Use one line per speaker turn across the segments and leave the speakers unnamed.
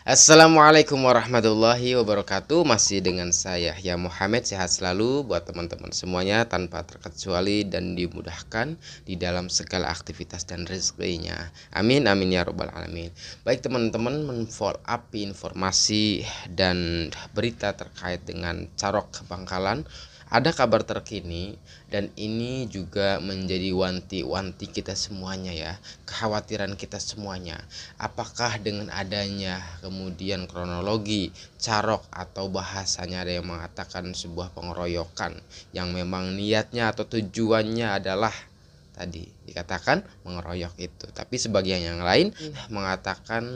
Assalamualaikum warahmatullahi wabarakatuh. Masih dengan saya ya Muhammad, sehat selalu buat teman-teman semuanya tanpa terkecuali dan dimudahkan di dalam segala aktivitas dan rezekinya. Amin amin ya robbal alamin. Baik teman-teman, men-follow up informasi dan berita terkait dengan Carok Bangkalan. Ada kabar terkini dan ini juga menjadi wanti-wanti kita semuanya ya, kekhawatiran kita semuanya. Apakah dengan adanya kemudian kronologi Carok atau bahasanya ada yang mengatakan sebuah pengeroyokan yang memang niatnya atau tujuannya adalah tadi dikatakan mengeroyok itu, tapi sebagian yang lain mengatakan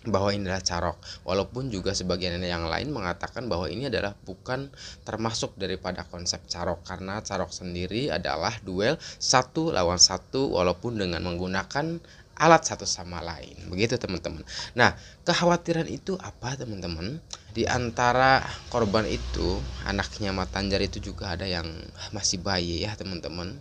bahwa ini adalah Carok, walaupun juga sebagian yang lain mengatakan bahwa ini adalah bukan termasuk daripada konsep Carok, karena Carok sendiri adalah duel satu lawan satu walaupun dengan menggunakan alat satu sama lain, begitu teman-teman. Nah, kekhawatiran itu apa teman-teman? Di antara korban itu, anaknya Matanjar itu juga ada yang masih bayi ya teman-teman.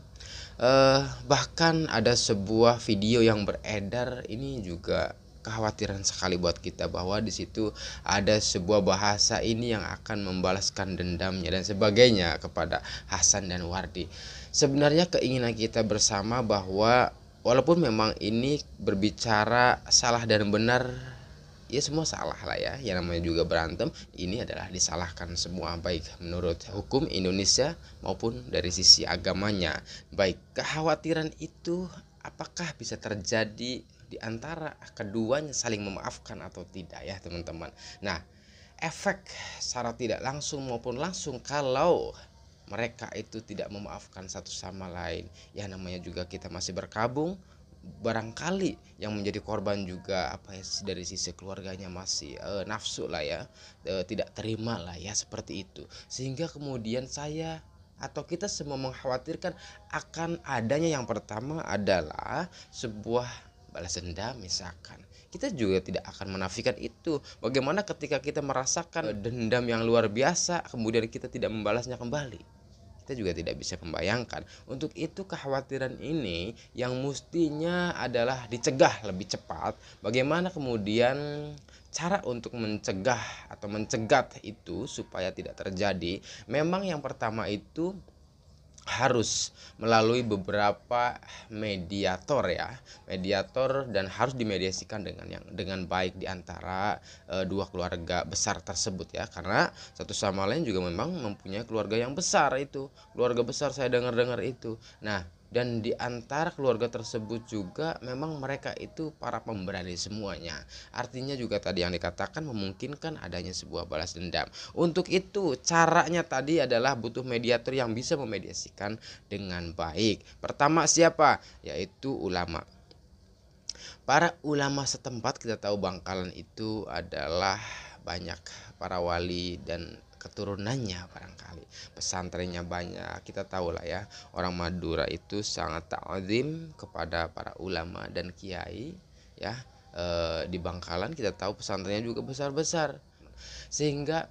Bahkan ada sebuah video yang beredar, ini juga kekhawatiran sekali buat kita, bahwa di situ ada sebuah bahasa ini yang akan membalaskan dendamnya dan sebagainya kepada Hasan dan Wardi. Sebenarnya keinginan kita bersama bahwa walaupun memang ini berbicara salah dan benar, ya semua salah lah ya, yang namanya juga berantem ini adalah disalahkan semua, baik menurut hukum Indonesia maupun dari sisi agamanya. Baik, kekhawatiran itu apakah bisa terjadi di antara keduanya saling memaafkan atau tidak ya teman-teman. Nah, efek secara tidak langsung maupun langsung kalau mereka itu tidak memaafkan satu sama lain, ya namanya juga kita masih berkabung, barangkali yang menjadi korban juga apa ya, dari sisi keluarganya masih nafsu lah ya, tidak terima lah ya, seperti itu, sehingga kemudian saya atau kita semua mengkhawatirkan akan adanya yang pertama adalah sebuah balas dendam misalkan. Kita juga tidak akan menafikan itu. Bagaimana ketika kita merasakan dendam yang luar biasa kemudian kita tidak membalasnya kembali? Kita juga tidak bisa membayangkan. Untuk itu kekhawatiran ini yang mestinya adalah dicegah lebih cepat. Bagaimana kemudian cara untuk mencegah atau mencegat itu supaya tidak terjadi? Memang yang pertama itu harus melalui beberapa mediator ya, mediator, dan harus dimediasikan dengan baik di antara dua keluarga besar tersebut ya, karena satu sama lain juga memang mempunyai keluarga yang besar, itu keluarga besar saya dengar-dengar itu. Nah, dan di antara keluarga tersebut juga memang mereka itu para pemberani semuanya, artinya juga tadi yang dikatakan memungkinkan adanya sebuah balas dendam. Untuk itu caranya tadi adalah butuh mediator yang bisa memediasikan dengan baik. Pertama siapa? Yaitu ulama. Para ulama setempat, kita tahu Bangkalan itu adalah banyak para wali dan keturunannya, barangkali pesantrennya banyak, kita tahu lah ya, orang Madura itu sangat ta'zim kepada para ulama dan kiai ya. Di Bangkalan kita tahu pesantrennya juga besar-besar, sehingga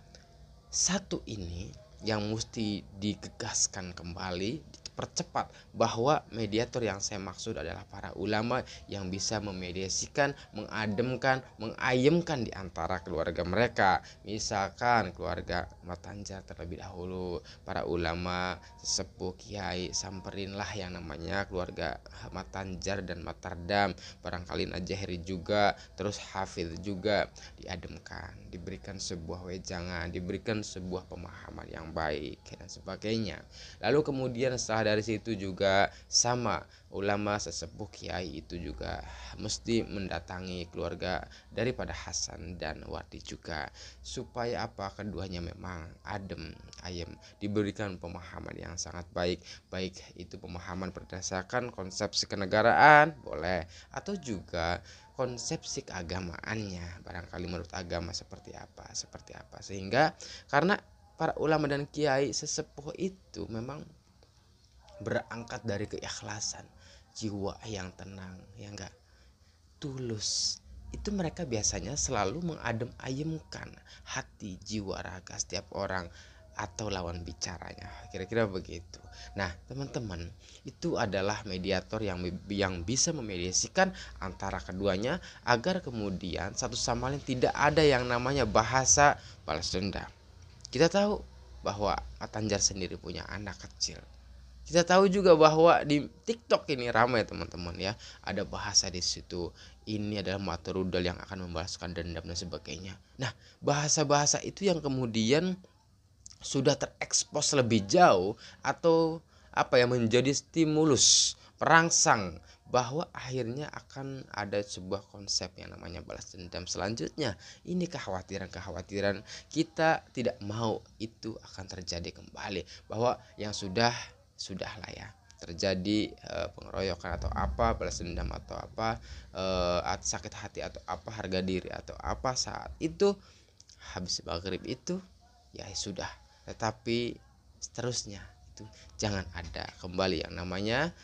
satu ini yang mesti digegaskan kembali, dipercepat, bahwa mediator yang saya maksud adalah para ulama yang bisa memediasikan, mengademkan, mengayemkan di antara keluarga mereka. Misalkan keluarga Matanjar terlebih dahulu, para ulama sesepuh kiai samperinlah yang namanya keluarga Matanjar dan Matardam, barangkali Najahri juga, terus Hafiz juga, diademkan, diberikan sebuah wejangan, diberikan sebuah pemahaman yang baik dan sebagainya. Lalu kemudian setelah dari situ juga sama, ulama sesepuh kiai itu juga mesti mendatangi keluarga daripada Hasan dan Wardi juga, supaya apa, keduanya memang adem ayem, diberikan pemahaman yang sangat baik, baik itu pemahaman berdasarkan konsepsi kenegaraan boleh, atau juga konsepsi keagamaannya, barangkali menurut agama seperti apa, sehingga karena para ulama dan kiai sesepuh itu memang berangkat dari keikhlasan, jiwa yang tenang, yang enggak tulus, itu mereka biasanya selalu mengadem ayemkan hati, jiwa, raga setiap orang. atau lawan bicaranya, kira-kira begitu. Nah teman-teman, itu adalah mediator yang bisa memediasikan antara keduanya agar kemudian satu sama lain tidak ada yang namanya bahasa balas dendam. Kita tahu bahwa Matanjar sendiri punya anak kecil. Kita tahu juga bahwa di TikTok ini ramai teman-teman ya, ada bahasa di situ. Ini adalah mata rudal yang akan membalaskan dendam dan sebagainya. Nah, bahasa-bahasa itu yang kemudian sudah terekspos lebih jauh atau menjadi stimulus perangsang bahwa akhirnya akan ada sebuah konsep yang namanya balas dendam selanjutnya. Ini kekhawatiran kita tidak mau itu akan terjadi kembali, bahwa yang sudahlah ya terjadi pengeroyokan atau apa, balas dendam atau apa, sakit hati atau apa, harga diri atau apa, saat itu habis maghrib itu ya sudah. Tetapi seterusnya itu jangan ada kembali yang namanya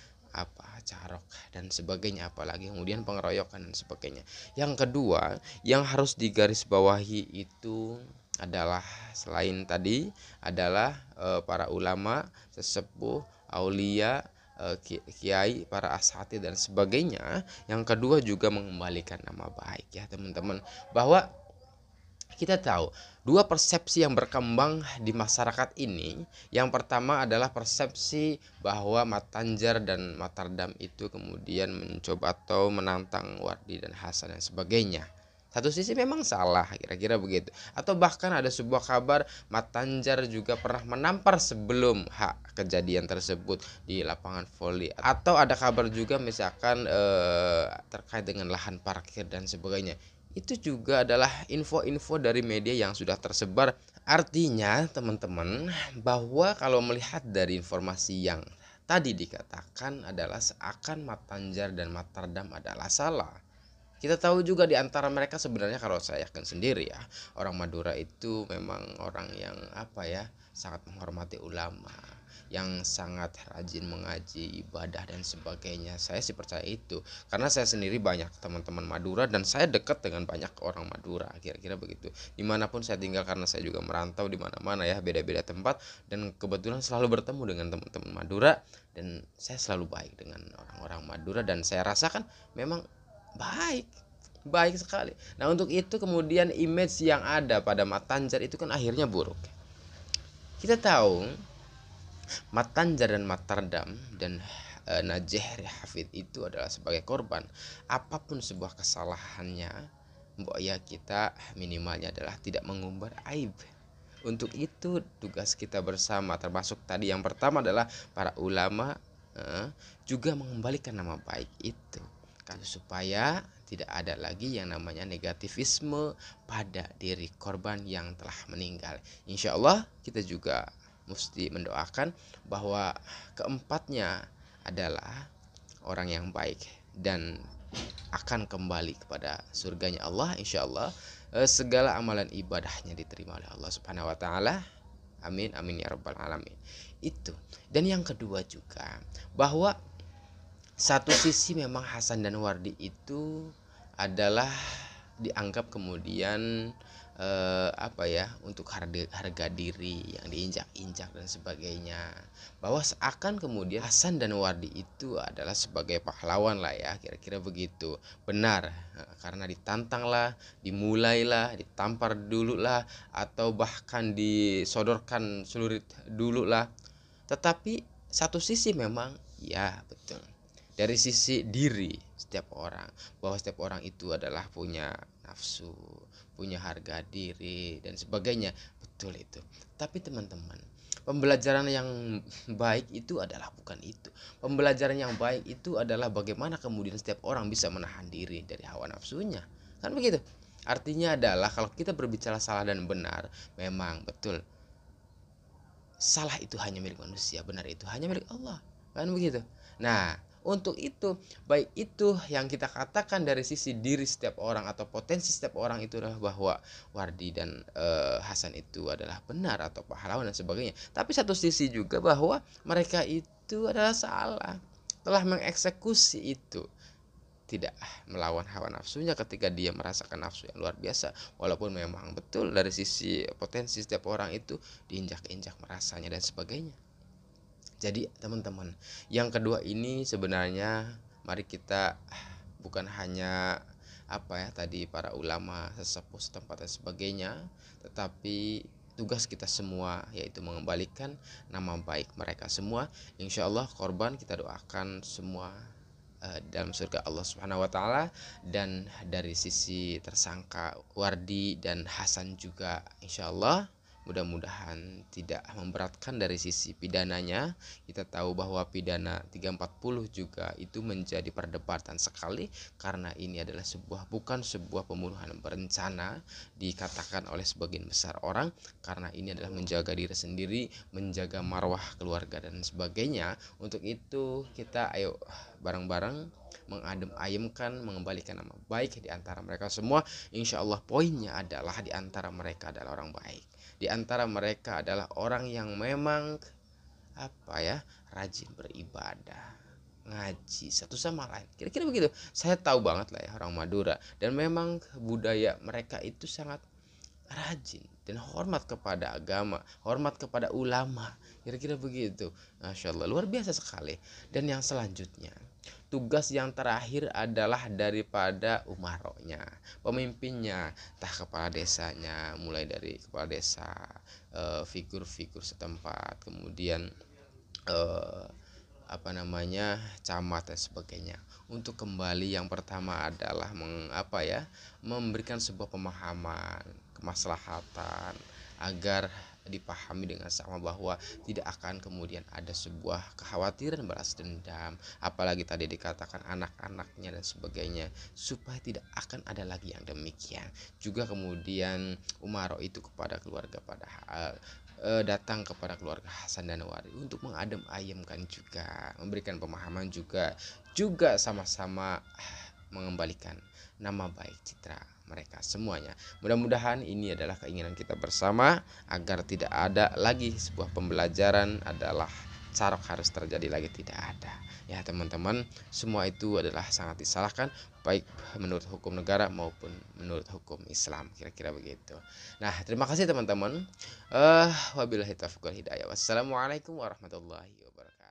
carok dan sebagainya, apalagi kemudian pengeroyokan dan sebagainya. Yang kedua yang harus digarisbawahi itu adalah, selain tadi adalah para ulama, sesepuh, aulia, kiai, para asatidz dan sebagainya. Yang kedua juga mengembalikan nama baik ya teman-teman, bahwa kita tahu dua persepsi yang berkembang di masyarakat ini. Yang pertama adalah persepsi bahwa Matanjar dan Matardam itu kemudian mencoba atau menantang Wardi dan Hasan dan sebagainya. Satu sisi memang salah, kira-kira begitu. Atau bahkan ada sebuah kabar Matanjar juga pernah menampar sebelum kejadian tersebut di lapangan voli. Atau ada kabar juga misalkan terkait dengan lahan parkir dan sebagainya. Itu juga adalah info-info dari media yang sudah tersebar. Artinya teman-teman, bahwa kalau melihat dari informasi yang tadi dikatakan adalah seakan Matanjar dan Matardam adalah salah. Kita tahu juga di antara mereka sebenarnya, kalau saya yakin sendiri ya, orang Madura itu memang orang yang sangat menghormati ulama, yang sangat rajin mengaji, ibadah dan sebagainya. Saya sih percaya itu, karena saya sendiri banyak teman-teman Madura dan saya dekat dengan banyak orang Madura, kira-kira begitu. Dimanapun saya tinggal, karena saya juga merantau di mana-mana ya, beda-beda tempat, dan kebetulan selalu bertemu dengan teman-teman Madura, dan saya selalu baik dengan orang-orang Madura, dan saya rasakan memang baik sekali. Nah untuk itu kemudian image yang ada pada Matanjar itu kan akhirnya buruk. Kita tahu Matanjar dan Matardam dan Najih Hafid itu adalah sebagai korban. Apapun sebuah kesalahannya, mbok ya kita minimalnya adalah tidak mengumbar aib. Untuk itu tugas kita bersama, termasuk tadi yang pertama adalah para ulama, juga mengembalikan nama baik itu, supaya tidak ada lagi yang namanya negativisme pada diri korban yang telah meninggal. Insya Allah kita juga mesti mendoakan bahwa keempatnya adalah orang yang baik dan akan kembali kepada surganya Allah. Insya Allah segala amalan ibadahnya diterima oleh Allah Subhanahu wa Ta'ala. Amin amin ya rabbal alamin. Itu. Dan yang kedua juga, bahwa satu sisi memang Hasan dan Wardi itu adalah dianggap kemudian untuk harga diri yang diinjak-injak dan sebagainya, bahwa seakan kemudian Hasan dan Wardi itu adalah sebagai pahlawan lah ya, kira-kira begitu. Benar, karena ditantang lah, dimulailah, ditampar dulu lah, atau bahkan disodorkan celurit dulu lah. Tetapi satu sisi memang ya betul, dari sisi diri setiap orang, bahwa setiap orang itu adalah punya nafsu, punya harga diri dan sebagainya, betul itu. Tapi teman-teman, pembelajaran yang baik itu adalah bukan itu. Pembelajaran yang baik itu adalah bagaimana kemudian setiap orang bisa menahan diri dari hawa nafsunya, kan begitu. Artinya adalah kalau kita berbicara salah dan benar, memang betul, salah itu hanya milik manusia, benar itu hanya milik Allah, kan begitu. Nah untuk itu, baik itu yang kita katakan dari sisi diri setiap orang atau potensi setiap orang itu adalah bahwa Wardi dan Hasan itu adalah benar atau pahlawan dan sebagainya. Tapi satu sisi juga bahwa mereka itu adalah salah, telah mengeksekusi itu. tidak melawan hawa nafsunya ketika dia merasakan nafsu yang luar biasa, walaupun memang betul dari sisi potensi setiap orang itu diinjak-injak merasanya dan sebagainya. Jadi teman-teman, yang kedua ini sebenarnya mari kita bukan hanya apa ya tadi para ulama sesepuh setempat dan sebagainya, tetapi tugas kita semua yaitu mengembalikan nama baik mereka semua. Insya Allah korban kita doakan semua dalam surga Allah Subhanahu wa taala, dan dari sisi tersangka Wardi dan Hasan juga insya Allah mudah-mudahan tidak memberatkan dari sisi pidananya. Kita tahu bahwa pidana 340 juga itu menjadi perdebatan sekali, karena ini adalah bukan sebuah pembunuhan berencana dikatakan oleh sebagian besar orang, karena ini adalah menjaga diri sendiri, menjaga marwah keluarga dan sebagainya. Untuk itu kita ayo bareng-bareng mengadem ayemkan, mengembalikan nama baik di antara mereka semua. Insya Allah poinnya adalah di antara mereka adalah orang baik, di antara mereka adalah orang yang memang apa ya, rajin beribadah, ngaji satu sama lain, kira-kira begitu. Saya tahu banget lah ya orang Madura, dan memang budaya mereka itu sangat rajin dan hormat kepada agama, hormat kepada ulama, kira-kira begitu. Masya Allah, luar biasa sekali. Dan yang selanjutnya, tugas yang terakhir adalah daripada umaronya, pemimpinnya, entah kepala desanya, mulai dari kepala desa, figur-figur setempat, kemudian eh, apa namanya, camat dan sebagainya, untuk kembali yang pertama adalah memberikan sebuah pemahaman kemaslahatan agar dipahami dengan sama bahwa tidak akan kemudian ada sebuah kekhawatiran balas dendam, apalagi tadi dikatakan anak-anaknya dan sebagainya, supaya tidak akan ada lagi yang demikian. Juga kemudian umaro itu kepada keluarga datang kepada keluarga Hasan dan Wari untuk mengadem ayemkan juga, memberikan pemahaman juga sama-sama mengembalikan nama baik citra mereka semuanya. Mudah-mudahan ini adalah keinginan kita bersama agar tidak ada lagi sebuah pembelajaran adalah carok harus terjadi lagi, tidak ada. Ya teman-teman, semua itu adalah sangat disalahkan baik menurut hukum negara maupun menurut hukum Islam, kira-kira begitu. Nah, terima kasih teman-teman. Wabillahi taufiq wal hidayah. Wassalamualaikum warahmatullahi wabarakatuh.